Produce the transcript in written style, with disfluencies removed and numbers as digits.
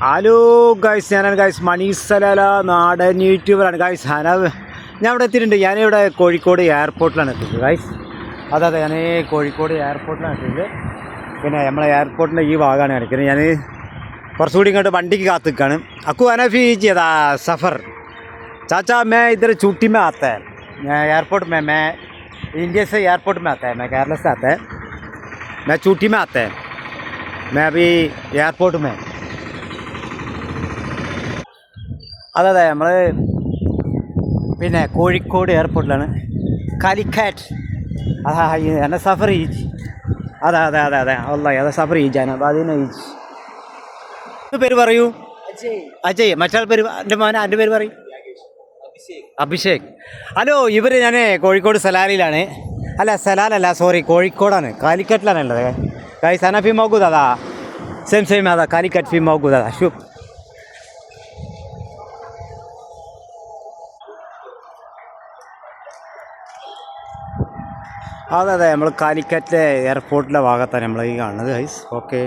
Hello guys, ഞാനാണ് guys മണീസലാല നാടൻ യൂട്യൂബറാണ് guys. ഞാൻ ഇവിടെ എത്തിയിട്ടുണ്ട്. ഞാനിവിടെ കോഴിക്കോട് എയർപോർട്ടിലാണ് എത്തിയത് ഗൈസ്. അതെ ഞാൻ കോഴിക്കോട് എയർപോർട്ടിലാണ് എത്തിയത്. പിന്നെ നമ്മളെ എയർപോർട്ടിൻ്റെ ഈ ഭാഗമാണ് കാണിക്കുന്നത്. ഞാൻ കുറച്ചുകൂടി ഇങ്ങോട്ട് വണ്ടിക്ക് കാത്ത് നിൽക്കുകയാണ്. അക്കു അനഫി ചെയ്താ സഫർ चाचा मैं इधर छुट्टी में आता है, एयरपोर्ट में, मैं इंडिया से एयरपोर्ट में आता है, मैं केरला से आता है, मैं छुट्टी में आता है, मैं अभी एयरपोर्ट में. അതെ നമ്മൾ പിന്നെ കോഴിക്കോട് എയർപോർട്ടിലാണ്. കാലിക്കറ്റ് അതാ എന്നെ സഫർ ഈജ്. അതെ അതെ അതെ അതെ അല്ല അതെ സഫർ ഈജാണ്. അപ്പോൾ അതിനെ ഈജ് പേര് പറയൂ. അജയ്. മറ്റാൾ പേര് എൻ്റെ മോനെ എൻ്റെ പേര് പറയും. അഭിഷേക്. ഹലോ, ഇവർ ഞാൻ കോഴിക്കോട് സലാലിലാണ്. അല്ല സലാലല്ല, സോറി, കോഴിക്കോടാണ്, കാലിക്കറ്റിലാണ് ഉള്ളത് ഗൈസ്. അന ഫി മൗഗൂദ് അതാ സെയിം അതാ കാലിക്കറ്റ് ഫി മൗഗൂദ് അതാ ഷുപ്പ്. അതെ നമ്മൾ കാലിക്കറ്റ് എയർപോർട്ടിലെ ഭാഗത്താണ് നമ്മൾ ഈ കാണുന്നത് ഗൈസ്. ഓക്കെ.